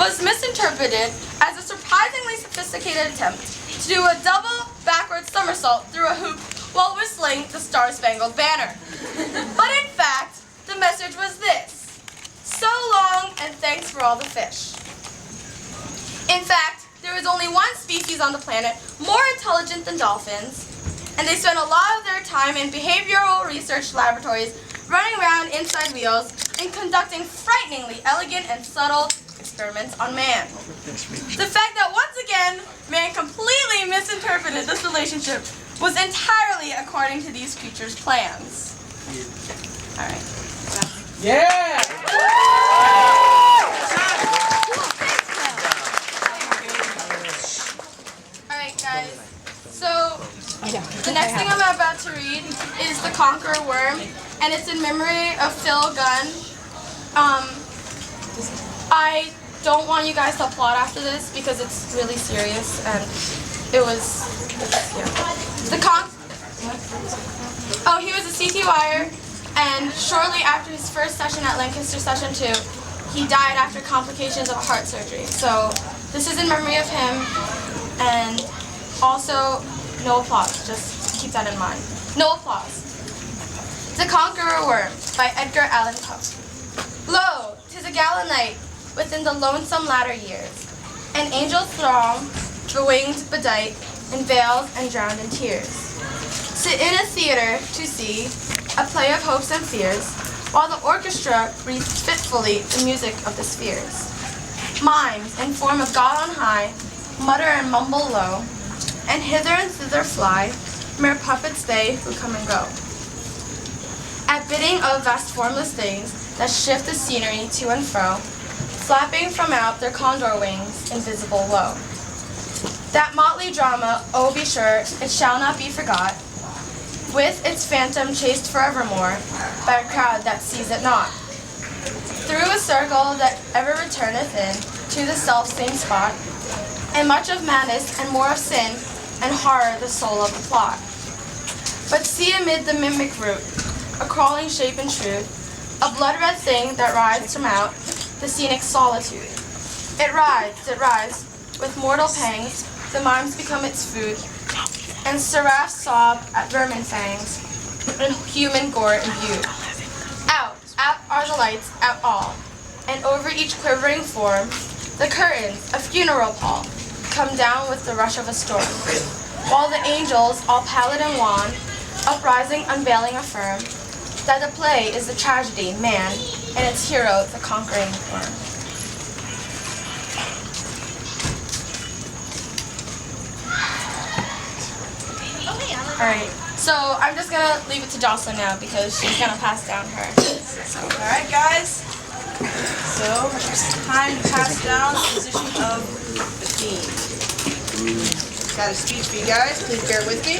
was misinterpreted as a surprisingly sophisticated attempt to do a double backward somersault through a hoop while whistling the Star-Spangled Banner. But in fact, the message was this: so long and thanks for all the fish. In fact, there is only one species on the planet more intelligent than dolphins, and they spend a lot of their time in behavioral research laboratories running around inside wheels and conducting frighteningly elegant and subtle experiments on man. The fact that once again, man completely misinterpreted this relationship was entirely according to these creatures' plans. Alright. Yeah! Alright guys, so the next thing I'm about to read is The Conqueror Worm, and it's in memory of Phil Gunn. I don't want you guys to applaud after this because it's really serious, and it was, yeah. He was a CT wire, and shortly after his first session at Lancaster Session 2, he died after complications of heart surgery. So this is in memory of him, and also no applause, just keep that in mind. No applause. The Conqueror Worm by Edgar Allan Poe. Lo, 'tis a gala night within the lonesome latter years. An angel throng, bewinged, bedight, in veils and drowned in tears, sit in a theater to see a play of hopes and fears, while the orchestra breathes fitfully the music of the spheres. Mimes, in form of God on high, mutter and mumble low, and hither and thither fly, mere puppets they who come and go. At bidding of vast formless things that shift the scenery to and fro, flapping from out their condor wings, invisible low. That motley drama, oh be sure, it shall not be forgot, with its phantom chased forevermore by a crowd that sees it not. Through a circle that ever returneth in to the self-same spot, and much of madness and more of sin and horror the soul of the plot. But see amid the mimic root, a crawling shape in truth, a blood-red thing that rides from out the scenic solitude. It rides, with mortal pangs, the mimes become its food, and seraphs sob at vermin fangs, and human gore imbued. Out are the lights, out all, and over each quivering form, the curtains, a funeral pall, come down with the rush of a storm, while the angels, all pallid and wan, uprising, unveiling affirm, that the play is the tragedy, man, and its hero, the conquering worm. Alright, so I'm just going to leave it to Jocelyn now because she's going to pass down her. Alright guys, so it's time to pass down the position of the Fiend. Got a speech for you guys, please bear with me.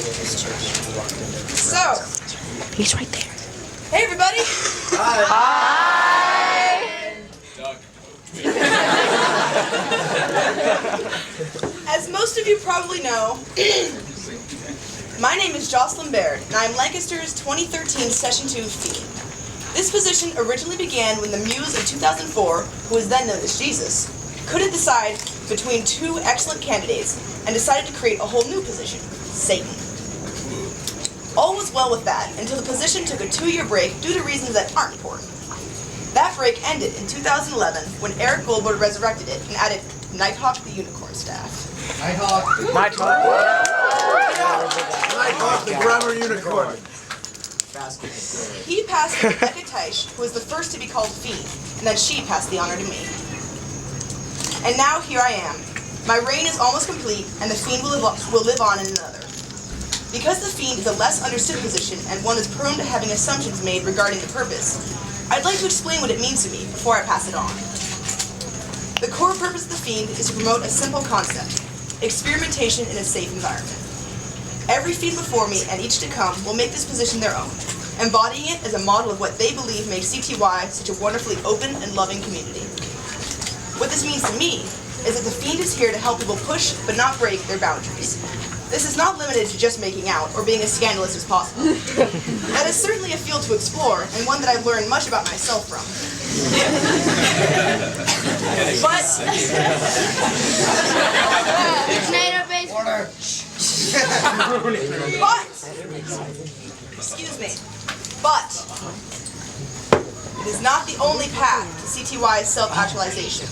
So, he's right there. hey everybody! Hi! As most of you probably know, my name is Jocelyn Baird, and I am Lancaster's 2013 Session 2 Fiend. This position originally began when the Muse of 2004, who was then known as Jesus, couldn't decide between two excellent candidates and decided to create a whole new position, Satan. All was well with that until the position took a 2-year break due to reasons that aren't important. That break ended in 2011 when Eric Goldberg resurrected it and added Nighthawk the Unicorn staff. Nighthawk. Nighthawk the Grammar Unicorn. He passed to Rebecca Teich, who was the first to be called Fiend, and then she passed the honor to me. And now here I am. My reign is almost complete, and the Fiend will live on in another. Because the Fiend is a less understood position and one is prone to having assumptions made regarding the purpose, I'd like to explain what it means to me before I pass it on. The core purpose of the Fiend is to promote a simple concept: experimentation in a safe environment. Every Fiend before me and each to come will make this position their own, embodying it as a model of what they believe makes CTY such a wonderfully open and loving community. What this means to me is that the Fiend is here to help people push but not break their boundaries. This is not limited to just making out or being as scandalous as possible. That is certainly a field to explore, and one that I've learned much about myself from. Excuse me, but it is not the only path to CTY's self-actualization.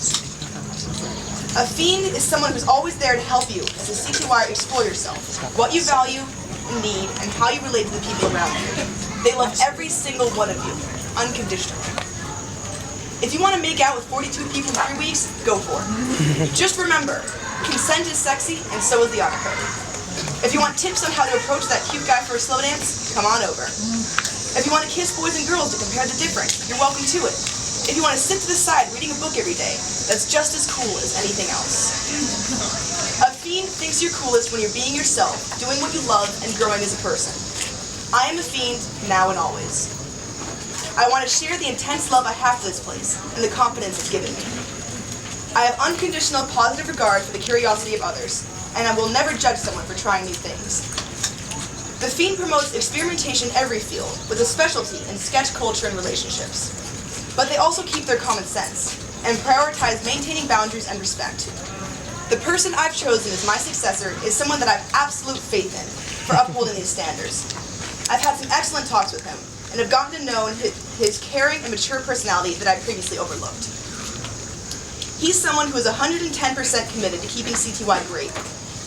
A fiend is someone who's always there to help you as a CTY explore yourself, what you value and need, and how you relate to the people around you. They love every single one of you, unconditionally. If you want to make out with 42 people in 3 weeks, go for it. Just remember, consent is sexy, and so is the honor code. If you want tips on how to approach that cute guy for a slow dance, come on over. If you want to kiss boys and girls to compare the difference, you're welcome to it. If you want to sit to the side reading a book every day, that's just as cool as anything else. A fiend thinks you're coolest when you're being yourself, doing what you love, and growing as a person. I am a fiend, now and always. I want to share the intense love I have for this place, and the confidence it's given me. I have unconditional positive regard for the curiosity of others, and I will never judge someone for trying new things. The Fiend promotes experimentation in every field, with a specialty in sketch culture and relationships. But they also keep their common sense, and prioritize maintaining boundaries and respect. The person I've chosen as my successor is someone that I have absolute faith in for upholding these standards. I've had some excellent talks with him, and have gotten to know his caring and mature personality that I previously overlooked. He's someone who is 110% committed to keeping CTY great,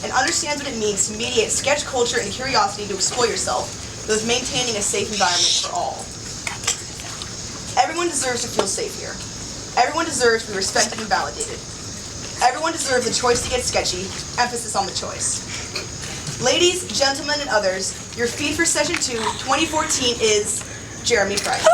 and understands what it means to mediate sketch culture and curiosity to explore yourself, thus maintaining a safe environment for all. Everyone deserves to feel safe here. Everyone deserves to be respected and validated. Everyone deserves the choice to get sketchy, emphasis on the choice. Ladies, gentlemen, and others, your feed for Session 2, 2014 is Jeremy Price.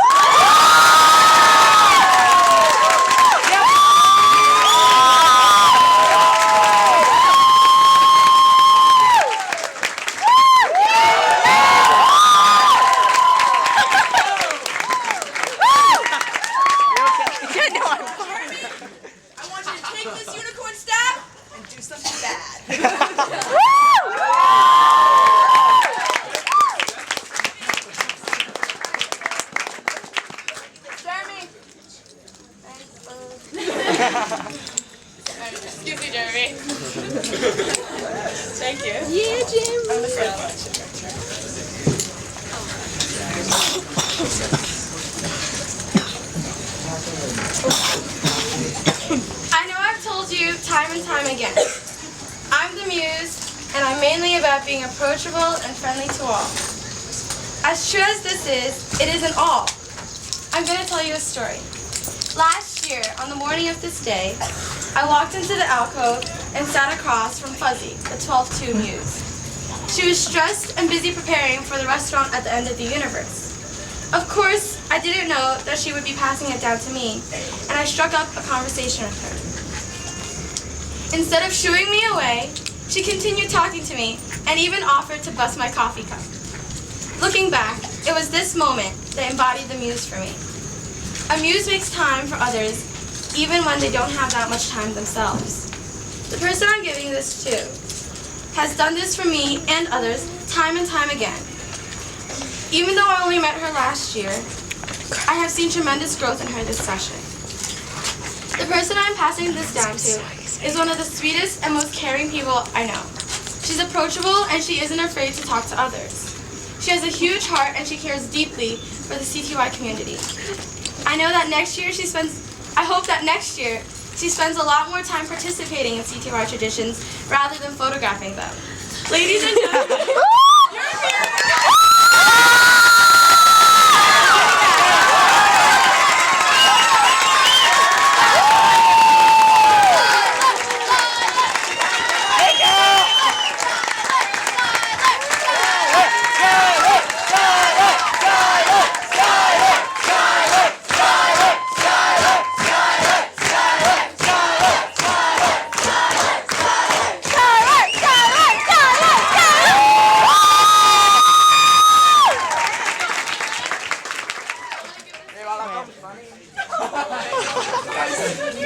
Excuse me, Jeremy. Thank you. Yeah, Jim. I know I've told you time and time again. I'm the Muse, and I'm mainly about being approachable and friendly to all. As true as this is, it isn't all. I'm going to tell you a story. Last year, on the morning of this day, I walked into the alcove and sat across from Fuzzy, the 12-2 Muse. She was stressed and busy preparing for the restaurant at the end of the universe. Of course, I didn't know that she would be passing it down to me, and I struck up a conversation with her. Instead of shooing me away, she continued talking to me and even offered to bust my coffee cup. Looking back, it was this moment that embodied the Muse for me. A Muse makes time for others, even when they don't have that much time themselves. The person I'm giving this to has done this for me and others time and time again. Even though I only met her last year, I have seen tremendous growth in her this session. The person I'm passing this down to is one of the sweetest and most caring people I know. She's approachable and she isn't afraid to talk to others. She has a huge heart and she cares deeply for the CTY community. I hope that next year she spends a lot more time participating in CTY traditions rather than photographing them. Ladies and gentlemen, you're here.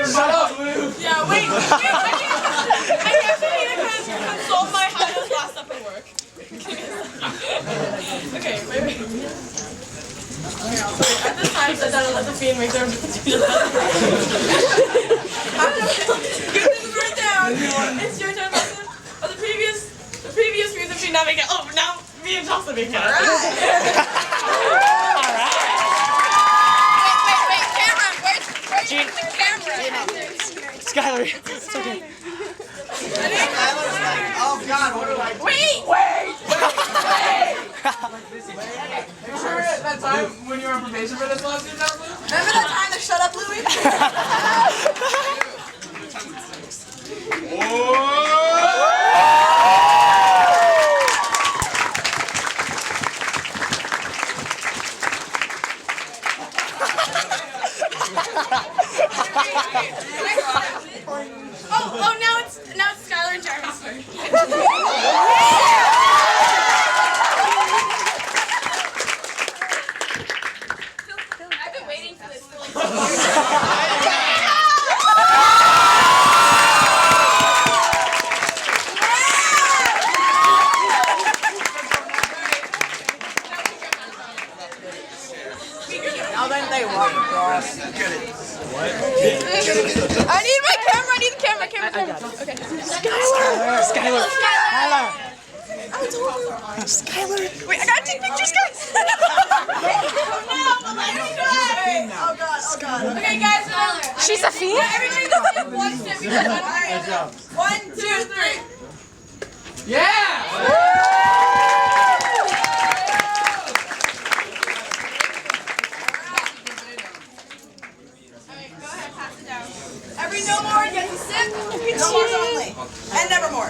Shut up, Lou! Yeah, wait. I can't consult my how does last up at work. Okay, wait. Okay, I'll sorry. At this time, sit down and let the Fiend make their Get this right down. It's your turn, Jocelyn. Oh, the previous music should not make it. Oh, now me and Jocelyn make it. All right. Wait, camera. Where's the camera? Skylar, it's okay. Oh God, what do I do? Wait! Remember that time when you were on probation for this last year, Jocelyn? Remember that time that shut up, Louis? Oh, now it's Skylar and Jeremy's turn. I've been waiting for this for like 2 years. Now then they walk across. I need my camera. I need the camera. Okay. Skylar. Skylar. Wait, I gotta take pictures, guys. Oh God. Okay, guys. She's a fiend. Everybody go in one step. 1, 2, 3. Yeah! Every no more gets a sip. No more only. And never more.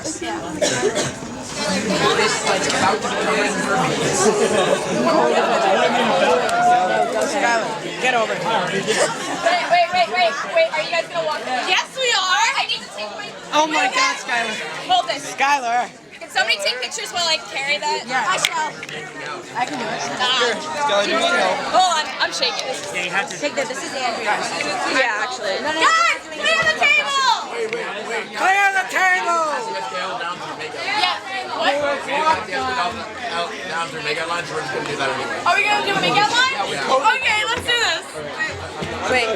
Skylar, get over here. Wait. Are you guys gonna walk? Yes, we are. I need to take my. Oh my God, Skylar. Hold this. Skylar. Can somebody take pictures while I carry that? Yeah. I shall. I can do it. Skylar, do you need help? Hold on, I'm shaking. Yeah, you have to. Take this. This is Andrea's. Yeah, actually. No. Guys, clear the table! Clear the table! Yeah. What? Down through make outlines, we're just gonna do that anyway. Are we gonna do a make-out line? Okay, let's do this. Wait.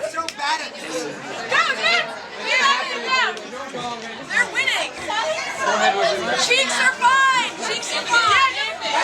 So bad at this. Go, Nick! They're winning! Cheeks are fine! Cheeks are fine!